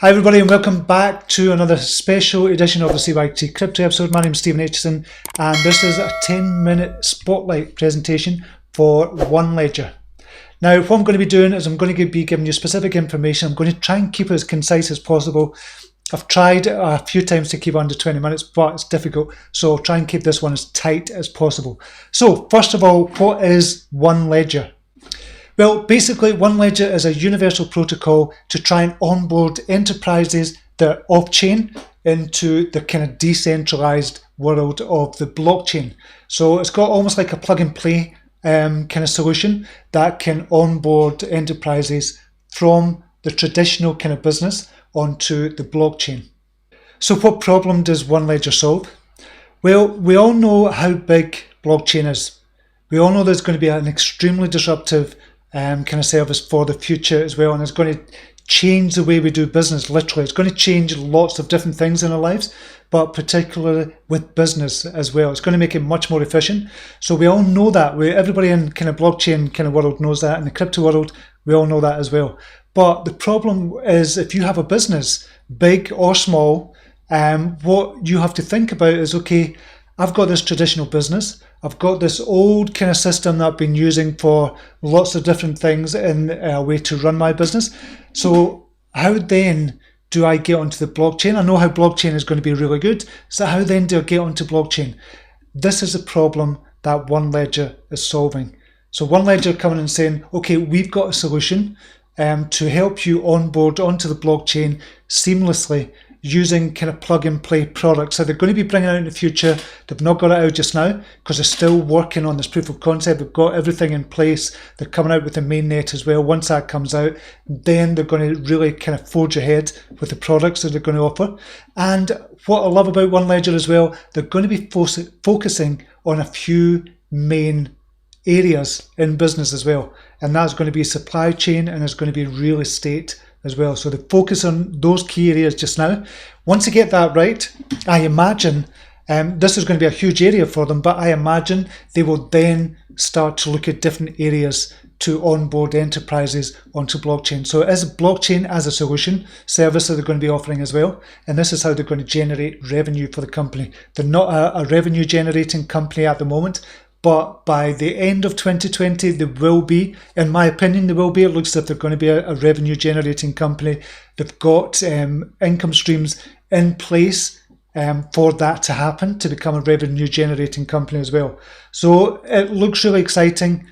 Hi everybody and welcome back to another special edition of the CYT-Crypto episode. My name is Stephen Aitchison and this is a 10-minute spotlight presentation for OneLedger. Now what I'm going to be doing is I'm going to be giving you specific information. I'm going to try and keep it as concise as possible. I've tried a few times to keep under 20 minutes, but it's difficult. So I'll try and keep this one as tight as possible. So first of all, what is OneLedger? Well, basically, OneLedger is a universal protocol to try and onboard enterprises that are off-chain into the kind of decentralized world of the blockchain. So it's got almost like a plug-and-play kind of solution that can onboard enterprises from the traditional kind of business onto the blockchain. So what problem does OneLedger solve? Well, we all know how big blockchain is. We all know there's going to be an extremely disruptive kind of service for the future as well, and it's going to change the way we do business. Literally, it's going to change lots of different things in our lives, but particularly with business as well. It's going to make it much more efficient. So we all know that. Everybody in kind of blockchain kind of world knows that. In the crypto world, we all know that as well. But the problem is, if you have a business, big or small, what you have to think about is, okay, I've got this traditional business. I've got this old kind of system that I've been using for lots of different things in a way to run my business. So how then do I get onto the blockchain? I know how blockchain is going to be really good. So how then do I get onto blockchain? This is a problem that OneLedger is solving. So OneLedger coming and saying, okay, we've got a solution to help you onboard onto the blockchain seamlessly using kind of plug and play products. So they're going to be bringing out in the future. They've not got it out just now because they're still working on this proof of concept. They've got everything in place. They're coming out with the mainnet as well. Once that comes out, then they're going to really kind of forge ahead with the products that they're going to offer. And what I love about OneLedger as well, they're going to be focusing on a few main areas in business as well. And that's going to be supply chain and it's going to be real estate as well. So they focus on those key areas just now. Once they get that right, I imagine this is going to be a huge area for them, but I imagine they will then start to look at different areas to onboard enterprises onto blockchain. So it is blockchain as a solution service that they're going to be offering as well. And this is how they're going to generate revenue for the company. They're not a revenue generating company at the moment, but by the end of 2020, they will be, in my opinion, they will be. It looks as if they're going to be a revenue generating company. They've got income streams in place for that to happen, to become a revenue generating company as well. So it looks really exciting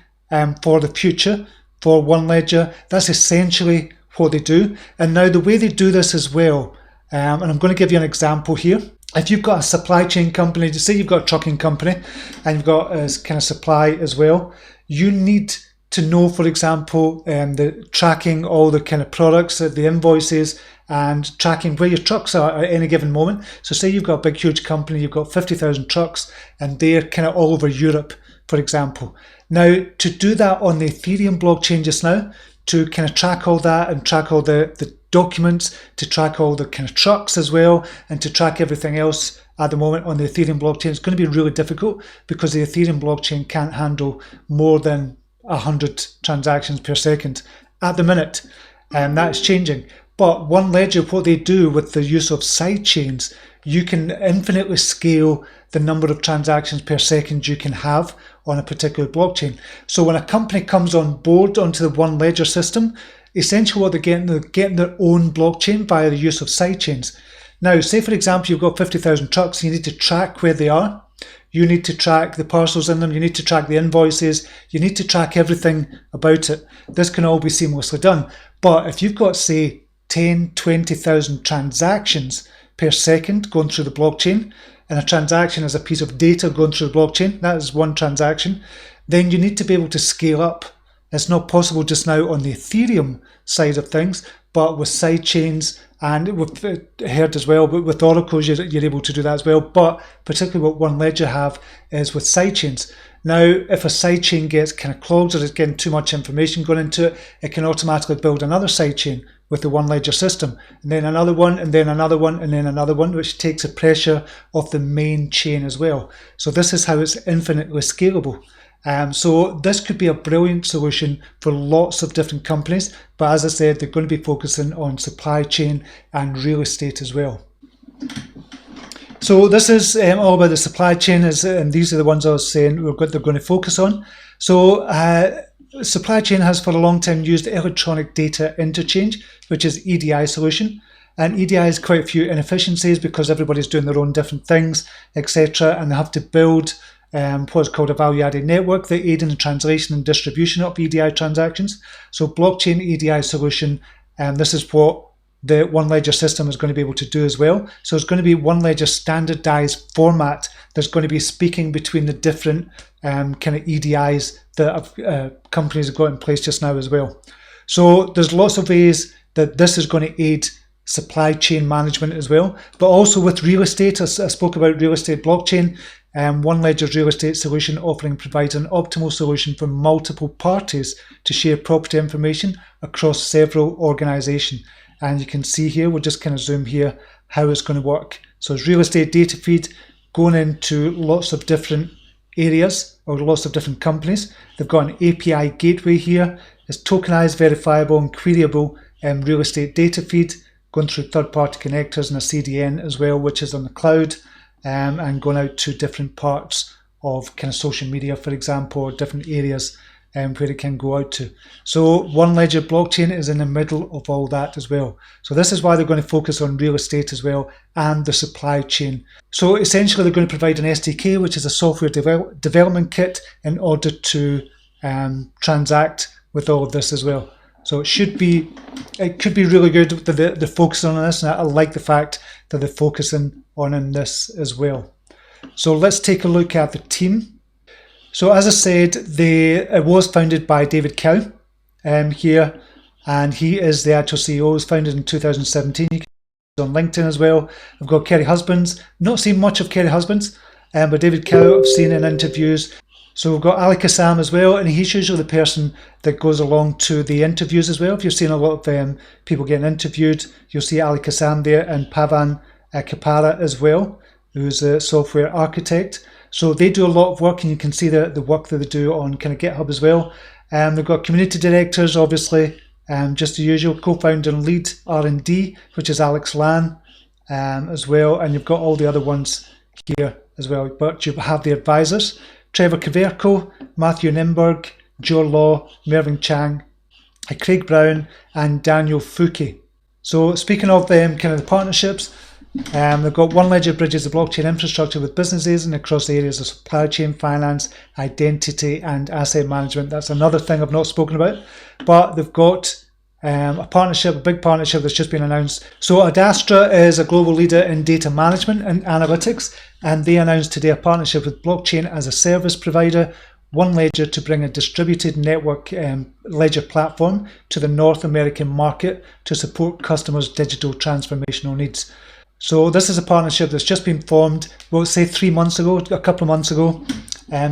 for the future for OneLedger. That's essentially what they do. And now the way they do this as well, and I'm going to give you an example here. If you've got a supply chain company, say you've got a trucking company and you've got a kind of supply as well, you need to know, for example, the tracking all the kind of products, the invoices, and tracking where your trucks are at any given moment. So say you've got a big, huge company, you've got 50,000 trucks and they're kind of all over Europe, for example. Now, to do that on the Ethereum blockchain just now, to kind of track all that and track all the documents, to track all the kind of trucks as well, and to track everything else at the moment on the Ethereum blockchain, it's going to be really difficult because the Ethereum blockchain can't handle more than 100 transactions per second at the minute, and that's changing. But OneLedger, what they do with the use of sidechains, you can infinitely scale the number of transactions per second you can have on a particular blockchain. So when a company comes on board onto the OneLedger system, essentially what they're getting their own blockchain via the use of sidechains. Now, say for example, you've got 50,000 trucks, you need to track where they are. You need to track the parcels in them. You need to track the invoices. You need to track everything about it. This can all be seamlessly done. But if you've got, say, 10, 20,000 transactions per second going through the blockchain, and a transaction is a piece of data going through the blockchain, that is one transaction, then you need to be able to scale up. It's not possible just now on the Ethereum side of things, but with sidechains, and we've heard as well, but with oracles, you're able to do that as well. But particularly what OneLedger have is with sidechains. Now, if a sidechain gets kind of clogged or it's getting too much information going into it, it can automatically build another sidechain with the OneLedger system, and then another one, and then another one, and then another one, which takes the pressure off the main chain as well. So this is how it's infinitely scalable. So this could be a brilliant solution for lots of different companies, but as I said, they're going to be focusing on supply chain and real estate as well. So this is all about the supply chain, and these are the ones I was saying they're going to focus on. So supply chain has for a long time used electronic data interchange, which is EDI solution. And EDI has quite a few inefficiencies because everybody's doing their own different things, etc. And they have to build what's called a value-added network that aid in the translation and distribution of EDI transactions. So blockchain EDI solution, this is what the OneLedger system is going to be able to do as well. So it's going to be OneLedger standardized format that's going to be speaking between the different kind of EDIs that companies have got in place just now as well. So there's lots of ways that this is going to aid supply chain management as well, but also with real estate. I spoke about real estate blockchain. OneLedger's real estate solution offering provides an optimal solution for multiple parties to share property information across several organizations. And you can see here, we'll just kind of zoom here, how it's going to work. So it's real estate data feed going into lots of different areas or lots of different companies. They've got an API gateway here. It's tokenized, verifiable and queryable real estate data feed going through third-party connectors and a CDN as well, which is on the cloud, and going out to different parts of kind of social media, for example, or different areas where it can go out to. So OneLedger blockchain is in the middle of all that as well. So this is why they're going to focus on real estate as well and the supply chain. So essentially they're going to provide an SDK, which is a software development kit, in order to transact with all of this as well. So it could be really good that they're focusing on this, and I like the fact that they're focusing on this as well. So let's take a look at the team. So as I said, it was founded by David Cow here, and he is the actual CEO. It was founded in 2017. You can see on LinkedIn as well. I've got Kerry Husbands. Not seen much of Kerry Husbands, but David Cow I've seen in interviews. So we've got Ali Kassam as well, and he's usually the person that goes along to the interviews as well. If you've seen a lot of people getting interviewed, you'll see Ali Kassam there, and Pavan Kapara as well, who's a software architect. So they do a lot of work, and you can see the work that they do on kind of GitHub as well. They've got community directors, obviously, just the usual, co-founder and lead R&D, which is Alex Lan as well. And you've got all the other ones here as well. But you have the advisors, Trevor Kaverko, Matthew Nimberg, Joe Law, Mervyn Chang, Craig Brown, and Daniel Fouquet. So speaking of them, kind of the partnerships, they've got OneLedger bridges the blockchain infrastructure with businesses and across the areas of supply chain, finance, identity, and asset management. That's another thing I've not spoken about, but they've got a partnership, a big partnership that's just been announced. So Adastra is a global leader in data management and analytics, and they announced today a partnership with blockchain as a service provider, OneLedger, to bring a distributed network ledger platform to the North American market to support customers' digital transformational needs. So this is a partnership that's just been formed, well, say 3 months ago, a couple of months ago,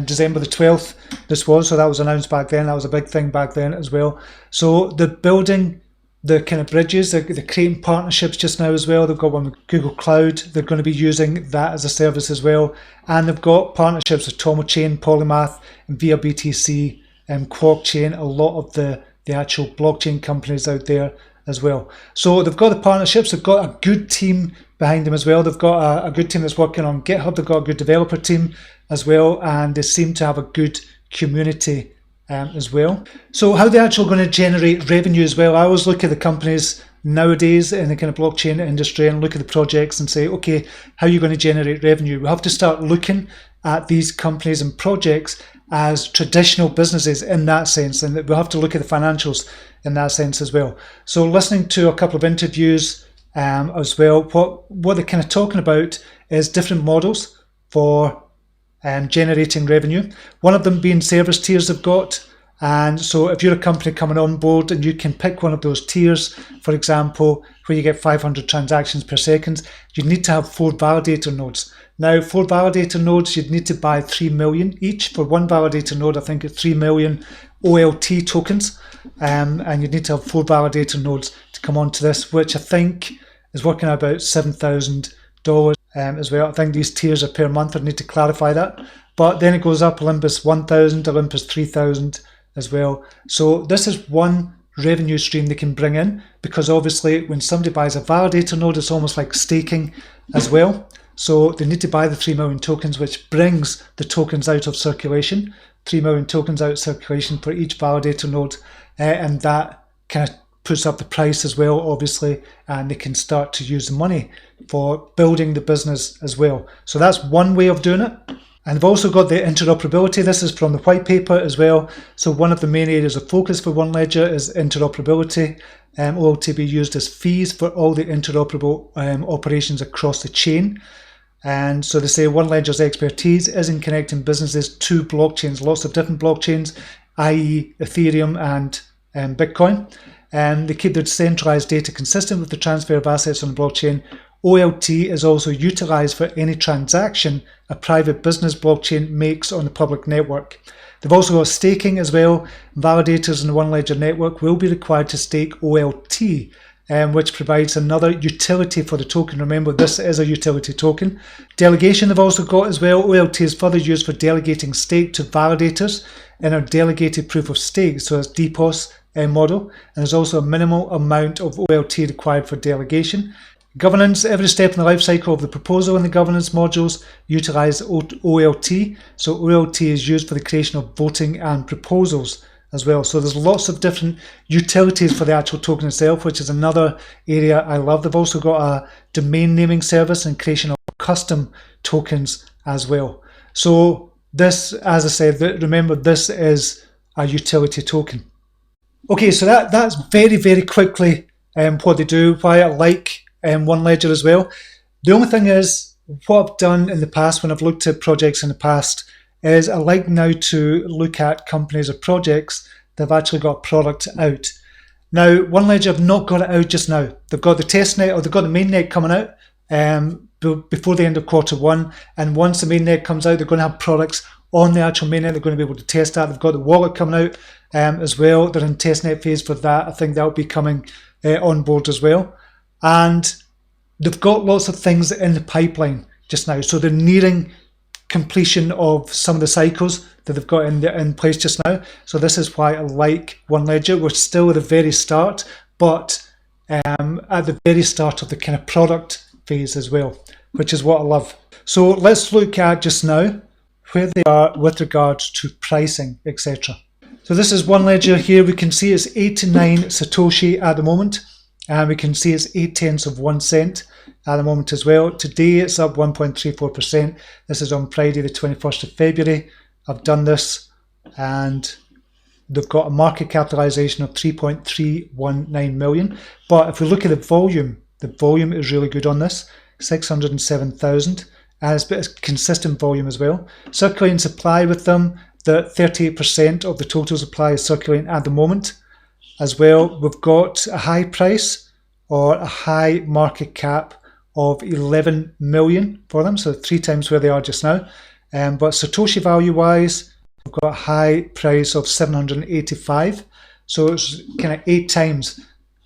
December the 12th this was, so that was announced back then. That was a big thing back then as well. So they're building the kind of bridges, they're creating partnerships just now as well. They've got one with Google Cloud, they're going to be using that as a service as well. And they've got partnerships with Tomo Chain, Polymath, and via BTC, and Quark Chain, a lot of the actual blockchain companies out there as well. So they've got the partnerships, they've got a good team behind them as well. They've got a good team that's working on GitHub, they've got a good developer team as well, and they seem to have a good community as well. So how they're actually going to generate revenue as well. I always look at the companies nowadays in the kind of blockchain industry and look at the projects and say, okay, how are you going to generate revenue? We have to start looking at these companies and projects as traditional businesses in that sense, and we have to look at the financials in that sense as well. So listening to a couple of interviews as well, what they're kind of talking about is different models for generating revenue. One of them being service tiers they've got. And so if you're a company coming on board and you can pick one of those tiers, for example, where you get 500 transactions per second, you need to have 4 validator nodes. Now, 4 validator nodes, you'd need to buy 3 million each. For one validator node, I think it's 3 million OLT tokens. And you'd need to have 4 validator nodes to come onto this, which I think is working at about $7,000 as well. I think these tiers are per month. I need to clarify that. But then it goes up Olympus 1000, Olympus 3000 as well. So this is one revenue stream they can bring in, because obviously when somebody buys a validator node, it's almost like staking as well. So they need to buy the 3 million tokens, which brings the tokens out of circulation. 3 million tokens out of circulation for each validator node, and that kind of puts up the price as well, obviously, and they can start to use the money for building the business as well. So that's one way of doing it. And they've also got the interoperability. This is from the white paper as well. So one of the main areas of focus for OneLedger is interoperability. OLT be used as fees for all the interoperable operations across the chain. And so they say OneLedger's expertise is in connecting businesses to blockchains, lots of different blockchains, i.e. Ethereum and Bitcoin. They keep their decentralized data consistent with the transfer of assets on the blockchain. OLT is also utilized for any transaction a private business blockchain makes on the public network. They've also got staking as well. Validators in the OneLedger network will be required to stake OLT, which provides another utility for the token. Remember, this is a utility token. Delegation they've also got as well. OLT is further used for delegating stake to validators in a delegated proof of stake, so it's DPoS model. And there's also a minimal amount of OLT required for delegation. Governance, every step in the life cycle of the proposal in the governance modules utilize OLT. So OLT is used for the creation of voting and proposals as well. So there's lots of different utilities for the actual token itself, which is another area I love. They've also got a domain naming service and creation of custom tokens as well. So this, as I said, remember, this is a utility token. Okay, so that's very, very quickly what they do, why I like OneLedger as well. The only thing is, what I've done in the past when I've looked at projects in the past is I like now to look at companies or projects that have actually got a product out. Now, OneLedger have not got it out just now. They've got the testnet, or they've got the mainnet coming out before the end of Q1, and once the mainnet comes out, they're going to have products on the actual mainnet. They're going to be able to test that. They've got the wallet coming out as well. They're in testnet phase for that. I think that'll be coming on board as well. And they've got lots of things in the pipeline just now. So they're nearing completion of some of the cycles that they've got in place just now. So this is why I like OneLedger. We're still at the very start, but at the very start of the kind of product phase as well, which is what I love. So let's look at just now where they are with regards to pricing, etc. So this is OneLedger here. We can see it's 89 Satoshi at the moment. And we can see it's 0.8 of 1 cent at the moment as well. Today it's up 1.34%. This is on Friday the 21st of February. I've done this, and they've got a market capitalization of 3.319 million. But if we look at the volume is really good on this, 607,000. And it's a bit of consistent volume as well. Circulating supply with them, the 38% of the total supply is circulating at the moment. As well, we've got a high price or a high market cap of 11 million for them, so 3 times where they are just now. But Satoshi value wise, we've got a high price of 785, so it's kind of 8 times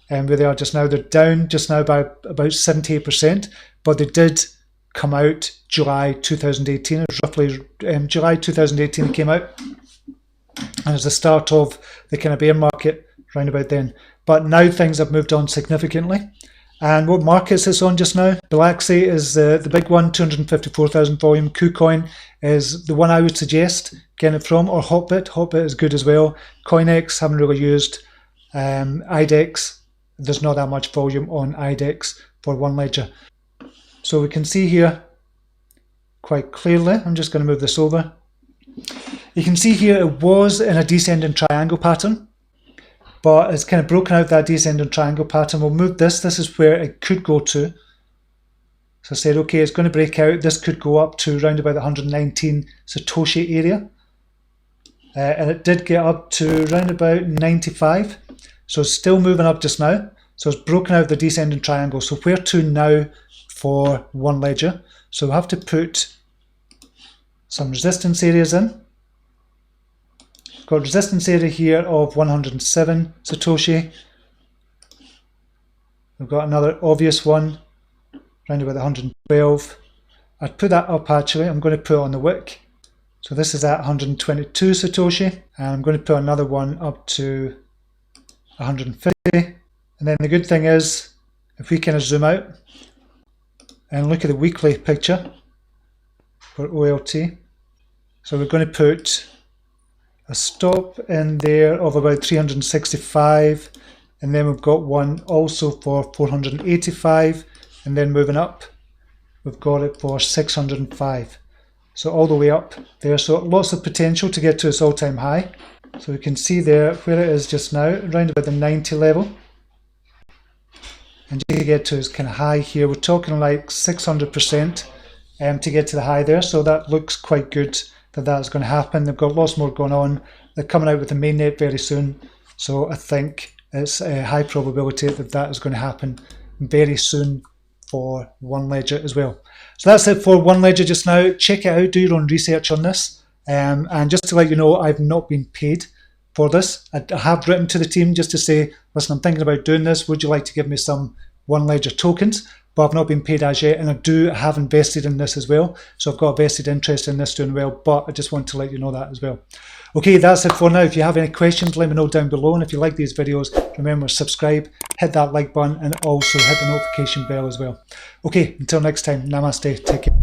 where they are just now. They're down just now by about 78%, but they did come out July 2018. It was roughly July 2018 it came out, and it was the start of the kind of bear market round about then. But now things have moved on significantly. And what markets it's on just now? Bilaxy is the big one, 254,000 volume. KuCoin is the one I would suggest getting it from, or Hotbit. Hotbit is good as well. CoinEx, haven't really used. IDEX, there's not that much volume on IDEX for OneLedger. So we can see here quite clearly, I'm just going to move this over. You can see here it was in a descending triangle pattern, but it's kind of broken out that descending triangle pattern. We'll move this. This is where it could go to. So I said, okay, it's going to break out. This could go up to around about the 119 Satoshi area. And it did get up to around about 95. So it's still moving up just now. So it's broken out the descending triangle. So where to now for OneLedger? So we'll have to put some resistance areas in. Got resistance area here of 107 Satoshi. We've got another obvious one around about 112. I'd put that up actually. I'm going to put it on the wick. So this is at 122 Satoshi, and I'm going to put another one up to 150. And then the good thing is, if we kind of zoom out and look at the weekly picture for OLT, so we're going to put a stop in there of about 365, and then we've got one also for 485, and then moving up, we've got it for 605. So all the way up there, so lots of potential to get to its all-time high. So we can see there where it is just now, around about the 90 level. And you get to its kind of high here, we're talking like 600% to get to the high there. So that looks quite good that that's going to happen. They've got lots more going on. They're coming out with the mainnet very soon. So I think it's a high probability that that is going to happen very soon for OneLedger as well. So that's it for OneLedger just now. Check it out, do your own research on this. And just to let you know, I've not been paid for this. I have written to the team just to say, listen, I'm thinking about doing this. Would you like to give me some OneLedger tokens? But I've not been paid as yet, and I have invested in this as well. So I've got a vested interest in this doing well, but I just want to let you know that as well. Okay, that's it for now. If you have any questions, let me know down below. And if you like these videos, remember, subscribe, hit that like button, and also hit the notification bell as well. Okay, until next time, namaste, take care.